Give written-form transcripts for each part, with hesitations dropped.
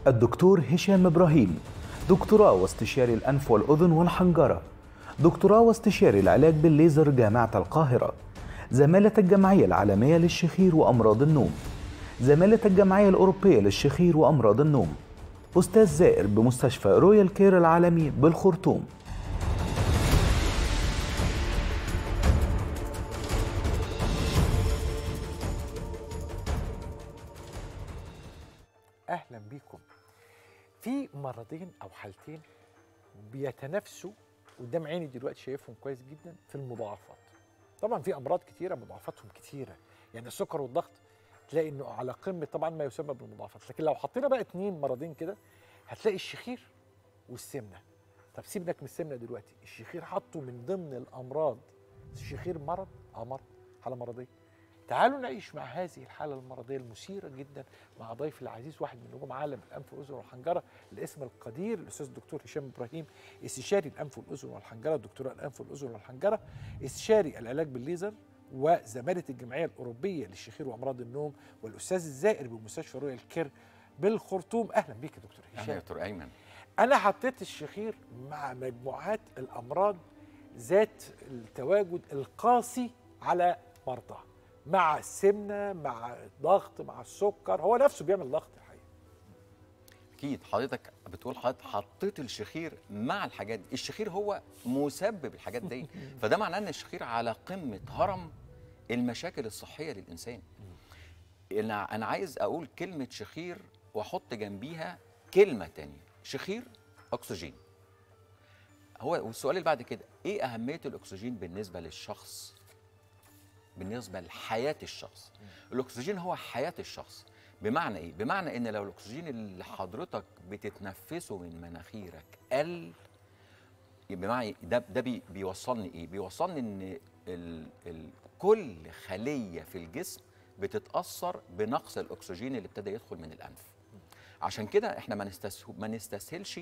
الدكتور هشام إبراهيم، دكتوراه واستشاري الأنف والأذن والحنجرة، دكتوراه واستشاري العلاج بالليزر جامعة القاهرة، زمالة الجمعية العالمية للشخير وأمراض النوم، زمالة الجمعية الأوروبية للشخير وأمراض النوم، أستاذ زائر بمستشفى رويال كير العالمي بالخرطوم. أهلا بيكم. في مرضين أو حالتين بيتنافسوا قدام عيني دلوقتي، شايفهم كويس جدا في المضاعفات. طبعا في أمراض كتيرة مضاعفاتهم كتيرة، يعني السكر والضغط تلاقي إنه على قمة طبعا ما يسمى بالمضاعفات، لكن لو حطينا بقى اتنين مرضين كده هتلاقي الشخير والسمنة. طب سيبك من السمنة دلوقتي، الشخير حطه من ضمن الأمراض. الشخير مرض، مرض، حالة مرضية. تعالوا نعيش مع هذه الحالة المرضية المثيرة جدا مع ضيفي العزيز، واحد من نجوم عالم الأنف والأذن والحنجرة، الاسم القدير الأستاذ الدكتور هشام إبراهيم، استشاري الأنف والأذن والحنجرة، دكتوراه الأنف والأذن والحنجرة، استشاري العلاج بالليزر وزمالة الجمعية الأوروبية للشخير وأمراض النوم، والأستاذ الزائر بمستشفى رويال كير بالخرطوم. أهلا بيك يا دكتور هشام. أهلا يا دكتور أيمن. أنا حطيت الشخير مع مجموعات الأمراض ذات التواجد القاسي على مرضى، مع السمنه، مع الضغط، مع السكر. هو نفسه بيعمل ضغط الحقيقه. اكيد حضرتك بتقول حضرتك حطيت الشخير مع الحاجات دي، الشخير هو مسبب الحاجات دي، فده معناه ان الشخير على قمه هرم المشاكل الصحيه للانسان. انا عايز اقول كلمه شخير واحط جنبيها كلمه تانية، شخير اكسجين. والسؤال اللي بعد كده، ايه اهميه الاكسجين بالنسبه للشخص، بالنسبه لحياه الشخص؟ الاكسجين هو حياه الشخص. بمعنى ايه؟ بمعنى ان لو الاكسجين اللي حضرتك بتتنفسه من مناخيرك قل، بمعنى ده بيوصلني ايه؟ بيوصلني ان كل خليه في الجسم بتتاثر بنقص الاكسجين اللي ابتدى يدخل من الانف. عشان كده احنا ما نستسهلش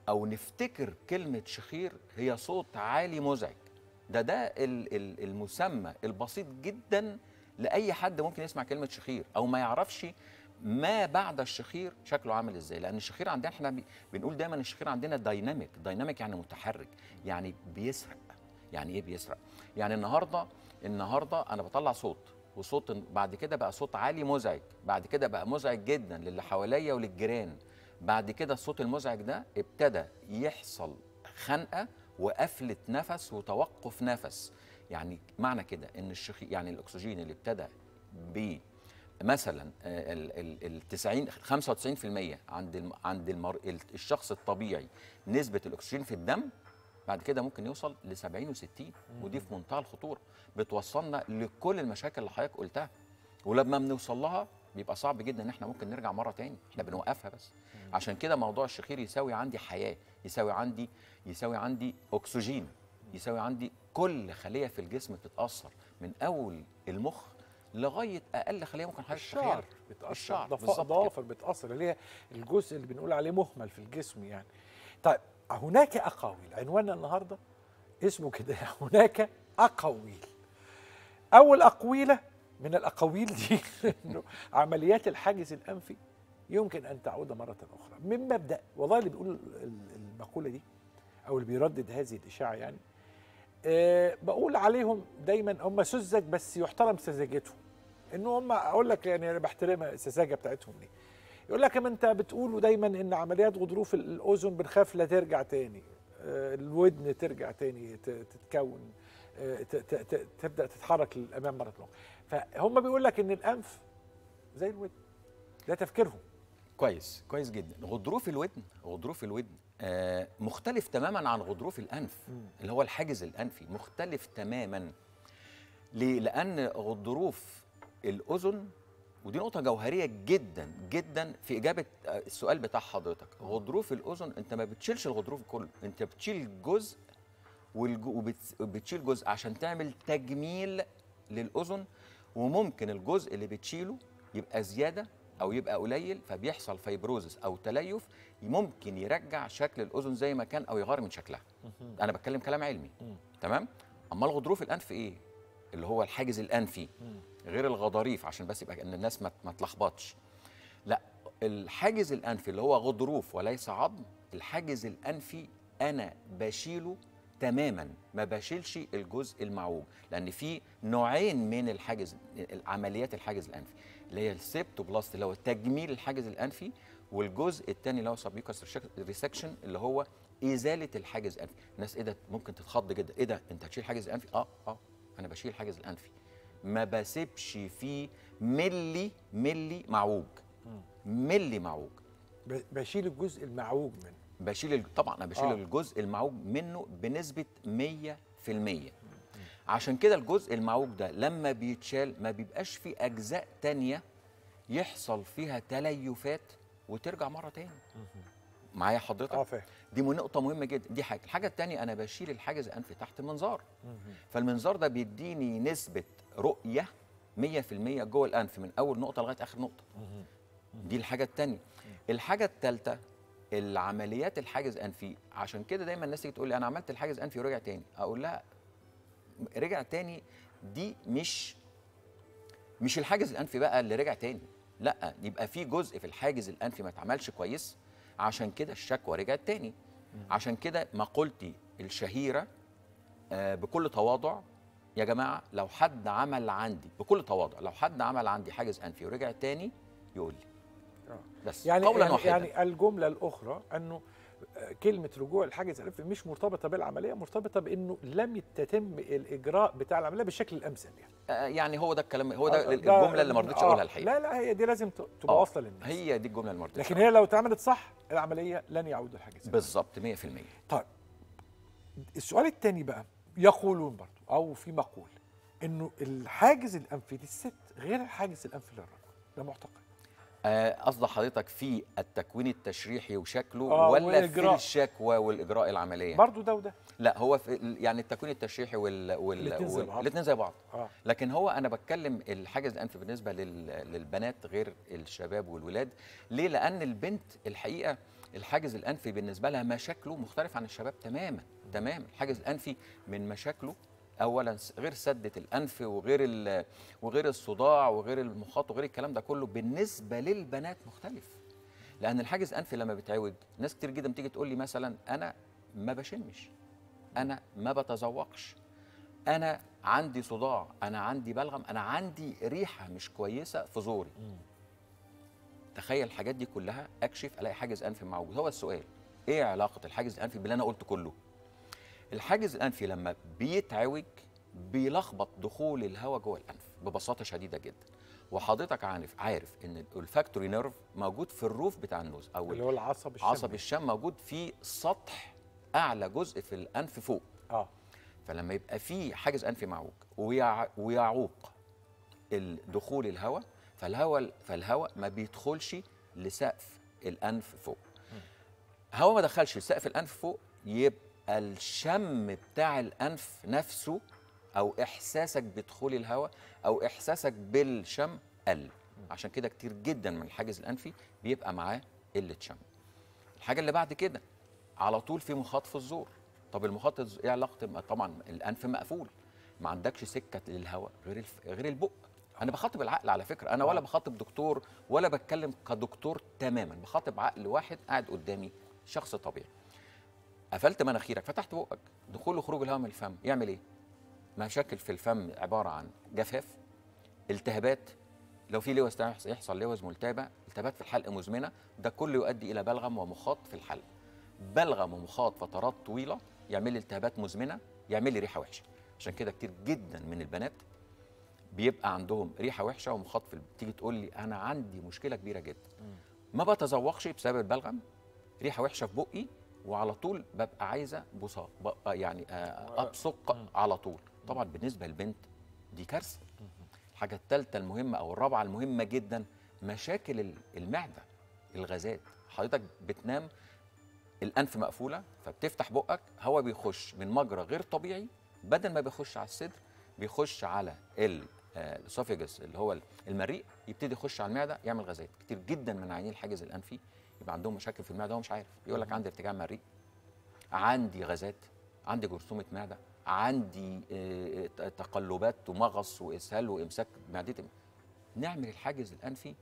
او نفتكر كلمه شخير هي صوت عالي مزعج. ده المسمى البسيط جدا لاي حد ممكن يسمع كلمه شخير او ما يعرفش ما بعد الشخير شكله عامل ازاي. لان الشخير عندنا احنا بنقول دايما الشخير عندنا دايناميك يعني متحرك، يعني بيسرق. يعني ايه بيسرق؟ يعني النهارده انا بطلع صوت، وصوت بعد كده بقى صوت عالي مزعج، بعد كده بقى مزعج جدا للي حواليا وللجيران، بعد كده الصوت المزعج ده ابتدى يحصل خنقه وقفله نفس وتوقف نفس. يعني معنى كده ان يعني الاكسجين اللي ابتدى ب مثلا ال 90 95% عند الشخص الطبيعي نسبه الاكسجين في الدم، بعد كده ممكن يوصل ل 70 و60، ودي في منتهى الخطوره، بتوصلنا لكل المشاكل اللي حضرتك قلتها. ولما بنوصل لها بيبقى صعب جدا ان احنا ممكن نرجع مره تاني، احنا بنوقفها بس. عشان كده موضوع الشخير يساوي عندي حياه، يساوي عندي اكسجين، يساوي عندي كل خليه في الجسم بتتاثر، من اول المخ لغايه اقل خليه ممكن حضرتك الشعر بتاثر، الشعر ضوافر بتاثر، اللي هي الجزء اللي بنقول عليه مهمل في الجسم يعني. طيب هناك اقاويل، عنواننا النهارده اسمه كده هناك اقاويل. اول اقويله من الاقاويل دي انه عمليات الحاجز الانفي يمكن ان تعود مره اخرى. من مبدا والله اللي بيقول المقوله دي او اللي بيردد هذه الاشاعه يعني بقول عليهم دايما هم سذج، بس يحترم سذاجتهم. انه هم اقول لك يعني انا بحترم السذاجه بتاعتهم دي. يقول لك ما انت بتقولوا دايما ان عمليات غضروف الاذن بنخاف لا ترجع تاني، الودن ترجع تاني تتكون، تبدا تتحرك للامام مره اخرى. فهم بيقول لك ان الانف زي الودن، ده تفكيرهم. كويس جدا. غضروف الودن مختلف تماما عن غضروف الانف اللي هو الحاجز الانفي، مختلف تماما. ليه؟ لان غضروف الاذن، ودي نقطه جوهريه جدا جدا في اجابه السؤال بتاع حضرتك، غضروف الاذن انت ما بتشيلش الغضروف كله، انت بتشيل جزء وبتشيل جزء عشان تعمل تجميل للاذن، وممكن الجزء اللي بتشيله يبقى زياده او يبقى قليل، فبيحصل فايبروزس او تليف ممكن يرجع شكل الاذن زي ما كان او يغير من شكلها. انا بتكلم كلام علمي. تمام. اما الغضروف الانف ايه؟ اللي هو الحاجز الانفي غير الغضاريف، عشان بس يبقى ان الناس ما تلخبطش. لا، الحاجز الانفي اللي هو غضروف وليس عظم، الحاجز الانفي انا بشيله تماما، ما بشيلش الجزء المعوج، لان في نوعين من الحاجز، عمليات الحاجز الانفي اللي هي السيبتوبلاست اللي هو تجميل الحاجز الانفي، والجزء الثاني اللي هو سبيوكس ريسكشن اللي هو ازاله الحاجز الانفي. الناس ايه ده ممكن تتخض جدا، ايه ده انت هتشيل الحاجز الانفي؟ انا بشيل الحاجز الانفي، ما بسيبش فيه ملي معوج، ملي معوج. بشيل الجزء المعوج منه. طبعا انا بشيل الجزء المعوج منه بنسبه 100%. عشان كده الجزء المعوج ده لما بيتشال ما بيبقاش فيه اجزاء تانية يحصل فيها تليفات وترجع مره تاني. معايا حضرتك؟ فاهم. دي نقطه مهمه جدا. دي حاجه. الحاجه الثانيه انا بشيل الحاجز الانفي تحت المنظار، فالمنظار ده بيديني نسبه رؤيه 100% جوه الانف من اول نقطه لغايه اخر نقطه. دي الحاجه الثانيه. الحاجه الثالثه العمليات الحاجز انفي. عشان كده دايما الناس تيجي تقول لي انا عملت الحاجز انفي ورجع تاني، اقول لها رجع تاني دي مش الحاجز الانفي بقى اللي رجع تاني، لا، يبقى في جزء في الحاجز الانفي ما اتعملش كويس، عشان كده الشكوى رجعت تاني. عشان كده مقولتي الشهيره بكل تواضع، يا جماعه لو حد عمل عندي، بكل تواضع، لو حد عمل عندي حاجز انفي ورجع تاني يقول لي. بس يعني قولا واحدا. يعني الجمله الاخرى انه كلمه رجوع الحاجز الانفي مش مرتبطه بالعمليه، مرتبطه بانه لم يتم الاجراء بتاع العمليه بالشكل الامثل يعني. يعني هو ده الكلام، هو ده الجمله اللي ما رضيتش اقولها الحقيقه. لا هي دي لازم تبقى واصله للناس. هي دي الجمله اللي ما رضيتش. لكن هي لو اتعملت صح العمليه لن يعود الحاجز بالظبط 100%. طيب السؤال الثاني بقى، يقولون برضو او في مقول انه الحاجز الانفي للست غير الحاجز الانفي للرجل، ده معتقد. قصد حضرتك في التكوين التشريحي وشكله ولا في الشكوى والاجراء العمليه؟ برضو ده وده. لا، هو في يعني التكوين التشريحي الاثنين زي بعض. لكن هو انا بتكلم الحاجز الانفي بالنسبه للبنات غير الشباب والولاد. ليه؟ لان البنت الحقيقه الحاجز الانفي بالنسبه لها مشاكله مختلف عن الشباب تماما. الحاجز الانفي من مشاكله اولا غير سده الانف وغير الصداع وغير المخاط وغير الكلام ده كله بالنسبه للبنات مختلف. لان الحاجز الانفي لما بيتعوج، ناس كتير جدا بتيجي تقول لي مثلا انا ما بشمش، انا ما بتذوقش، انا عندي صداع، انا عندي بلغم، انا عندي ريحه مش كويسه في زوري. تخيل الحاجات دي كلها اكشف الاقي حاجز انفي موجود. هو السؤال ايه علاقه الحاجز الانفي باللي انا قلته كله؟ الحاجز الانفي لما بيتعوج بيلخبط دخول الهواء جوه الانف ببساطه شديده جدا. وحضرتك عارف ان الفاكتوري نيرف موجود في الروف بتاع النوز، او اللي هو العصب الشم. عصب الشم موجود في سطح اعلى جزء في الانف فوق. فلما يبقى في حاجز انفي معوج ويعوق دخول الهواء، فالهواء ما بيدخلش لسقف الانف فوق. هواء ما دخلش لسقف الانف فوق، يبقى الشم بتاع الانف نفسه او احساسك بدخول الهواء او احساسك بالشم قل. عشان كده كتير جدا من الحاجز الانفي بيبقى معاه قله شم. الحاجه اللي بعد كده على طول في مخاط في الزور. طب المخاط ايه علاقته؟ طبعا الانف مقفول، ما عندكش سكه للهواء غير البق. انا بخاطب العقل على فكره، انا ولا بخاطب دكتور ولا بتكلم كدكتور تماما، بخاطب عقل واحد قاعد قدامي شخص طبيعي. قفلت مناخيرك، فتحت بقك، دخول وخروج الهواء من الفم يعمل ايه؟ مشاكل في الفم عباره عن جفاف، التهابات، لو في لوز يحصل لوز ملتهبه، التهابات في الحلق مزمنه، ده كله يؤدي الى بلغم ومخاط في الحلق. بلغم ومخاط فترات طويله يعمل لي التهابات مزمنه، يعمل لي ريحه وحشه. عشان كده كتير جدا من البنات بيبقى عندهم ريحه وحشه ومخاط تيجي تقول لي انا عندي مشكله كبيره جدا، ما بتذوقش بسبب البلغم، ريحه وحشه في بقي، وعلى طول ببقى عايزه بصاق، يعني ابصق على طول. طبعا بالنسبه للبنت دي كارثه. الحاجه الثالثه المهمه او الرابعه المهمه جدا مشاكل المعده، الغازات. حضرتك بتنام الانف مقفوله، فبتفتح بقك، هواء بيخش من مجرى غير طبيعي، بدل ما بيخش على الصدر بيخش على الاسوفيجس اللي هو المريء، يبتدي يخش على المعده يعمل غازات. كتير جدا من عيانين الحاجز الانفي يبقى عندهم مشاكل في المعده وهو مش عارف، يقول لك عندي ارتجاع مريء، عندي غازات، عندي جرثومه معده، عندي تقلبات ومغص واسهال وامساك معدتي. نعمل الحاجز الانفي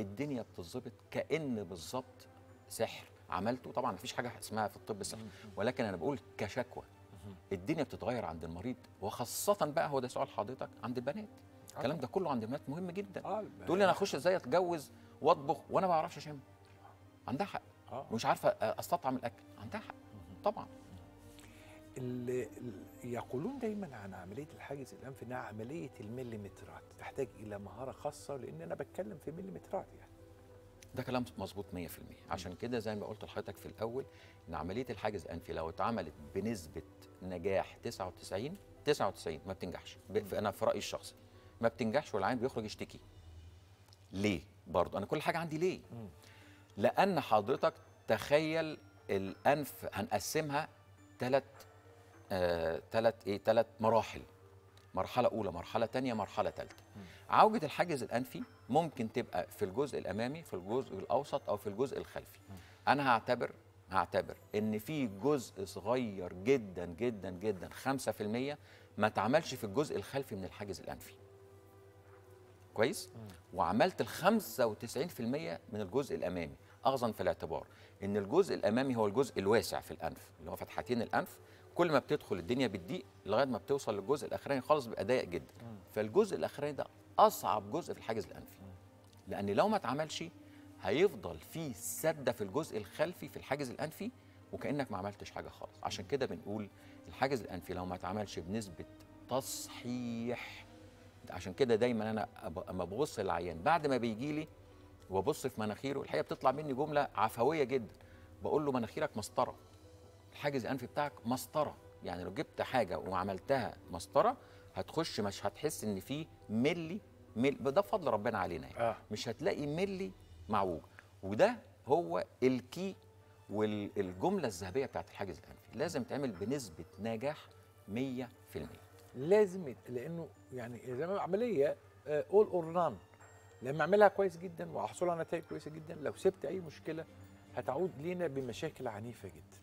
الدنيا بتظبط كأن بالظبط سحر عملته. طبعا مفيش حاجه اسمها في الطب سحر، ولكن انا بقول كشكوى الدنيا بتتغير عند المريض، وخاصه بقى هو ده سؤال حضرتك عند البنات. الكلام ده كله عند البنات مهم جدا. تقول لي انا اخش ازاي اتجوز واطبخ وانا ما بعرفش اشم؟ عندها حق. مش عارفه استطعم الاكل، عندها حق طبعا. يقولون دايما عن عمليه الحاجز الانفي انها عمليه المليمترات، تحتاج الى مهاره خاصه، لان انا بتكلم في مليمترات يعني. ده كلام مظبوط 100%. عشان كده زي ما قلت لحضرتك في الاول ان عمليه الحاجز الانفي لو اتعملت بنسبه نجاح 99 ما بتنجحش. انا في رايي الشخصي ما بتنجحش، والعيان بيخرج يشتكي. ليه؟ برضه انا كل حاجه عندي ليه؟ لان حضرتك تخيل الانف هنقسمها ثلاث مراحل. مرحله اولى، مرحله ثانيه، مرحله ثالثه. عوجة الحاجز الانفي ممكن تبقى في الجزء الامامي، في الجزء الاوسط، او في الجزء الخلفي. انا هعتبر ان في جزء صغير جدا جدا جدا 5% ما اتعملش في الجزء الخلفي من الحاجز الانفي. كويس؟ وعملت ال 95% من الجزء الامامي، اخذا في الاعتبار ان الجزء الامامي هو الجزء الواسع في الانف، اللي هو فتحتين الانف. كل ما بتدخل الدنيا بتضيق لغايه ما بتوصل للجزء الاخراني خالص بيبقى ضيق جدا. فالجزء الاخراني ده اصعب جزء في الحاجز الانفي، لان لو ما اتعملش هيفضل في سده في الجزء الخلفي في الحاجز الانفي وكانك ما عملتش حاجه خالص. عشان كده بنقول الحاجز الانفي لو ما اتعملش بنسبه تصحيح. عشان كده دايما انا اما ببص للعيان بعد ما بيجي لي وابص في مناخيره، الحقيقه بتطلع مني جمله عفويه جدا، بقول له مناخيرك مسطره، الحاجز الانفي بتاعك مسطره. يعني لو جبت حاجه وعملتها مسطره هتخش مش هتحس ان في ملي ده بفضل ربنا علينا يعني. مش هتلاقي ملي معوج. وده هو الكي والجمله الذهبيه بتاعت الحاجز الانفي، لازم تعمل بنسبه نجاح 100%. لازم، لانه يعني زي ما عمليه اول اور نان، لما اعملها كويس جدا واحصل على نتائج كويسه جدا، لو سبت اي مشكله هتعود لينا بمشاكل عنيفه جدا.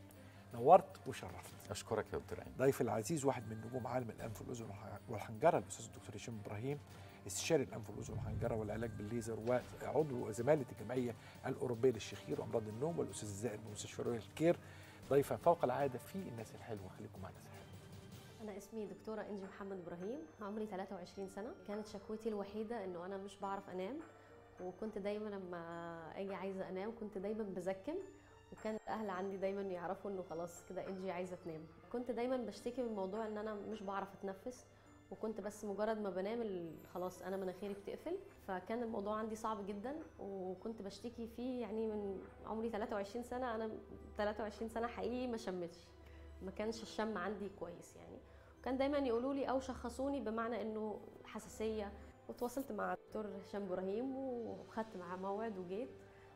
نورت وشرفت. اشكرك يا دكتور عين. ضيفي العزيز واحد من نجوم عالم الانف والاذن والحنجره، الاستاذ الدكتور هشام ابراهيم، استشاري الانف والاذن والحنجره والعلاج بالليزر، وعضو زماله الجمعيه الاوروبيه للشخير وامراض النوم، والاستاذ الزائر بمستشفى رويال كير. ضيفا فوق العاده في الناس الحلوه. خليكم معنا. أنا اسمي دكتورة إنجي محمد إبراهيم، عمري 23 سنة. كانت شكوتي الوحيدة إنه أنا مش بعرف أنام، وكنت دايما لما أجي عايزة أنام كنت دايما بزكم، وكان الأهل عندي دايما يعرفوا إنه خلاص كده إنجي عايزة تنام. كنت دايما بشتكي من موضوع إن أنا مش بعرف أتنفس، وكنت بس مجرد ما بنام خلاص أنا مناخيري بتقفل، فكان الموضوع عندي صعب جدا وكنت بشتكي فيه. يعني من عمري 23 سنة، أنا 23 سنة حقيقي ما شمتش، ما كانش الشم عندي كويس يعني. كان دايما يقولوا لي او شخصوني بمعنى انه حساسيه. وتواصلت مع الدكتور هشام ابراهيم وخدت معاه موعد وجيت.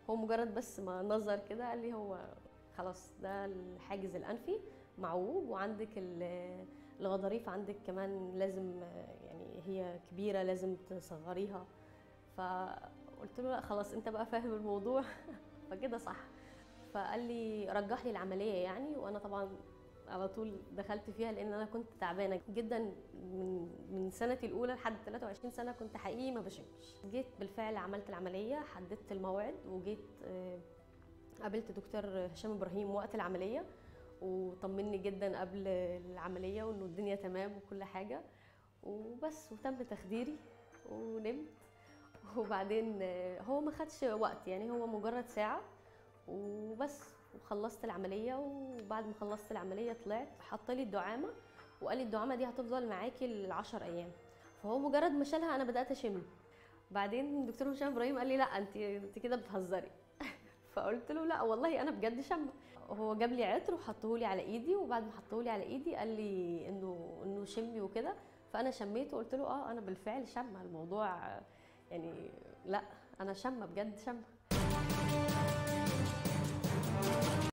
هو مجرد بس ما نظر كده قال لي هو خلاص ده الحاجز الانفي معوج، وعندك الغضاريف عندك كمان لازم يعني هي كبيره لازم تصغريها. فقلت له لا خلاص انت بقى فاهم الموضوع فكده صح. فقال لي رجح لي العمليه يعني، وانا طبعا على طول دخلت فيها لان انا كنت تعبانه جدا من سنتي الاولى لحد 23 سنه كنت حقيقي ما بشمش. جيت بالفعل عملت العمليه، حددت الموعد وجيت قابلت دكتور هشام ابراهيم وقت العمليه، وطمني جدا قبل العمليه وانه الدنيا تمام وكل حاجه وبس. وتم تخديري ونمت، وبعدين هو ما خدش وقت يعني، هو مجرد ساعه وبس. وخلصت العمليه، وبعد ما خلصت العمليه طلعت حط لي الدعامه وقال لي الدعامه دي هتفضل معاكي ل10 ايام. فهو مجرد ما شالها انا بدات اشم. بعدين الدكتور هشام ابراهيم قال لي لا انت كده بتهزري فقلت له لا والله انا بجد شامه. هو جاب لي عطر وحطه لي على ايدي، وبعد ما حطه لي على ايدي قال لي انه شمي وكده. فانا شميته وقلت له انا بالفعل شامه الموضوع يعني، لا انا شامه بجد شامه.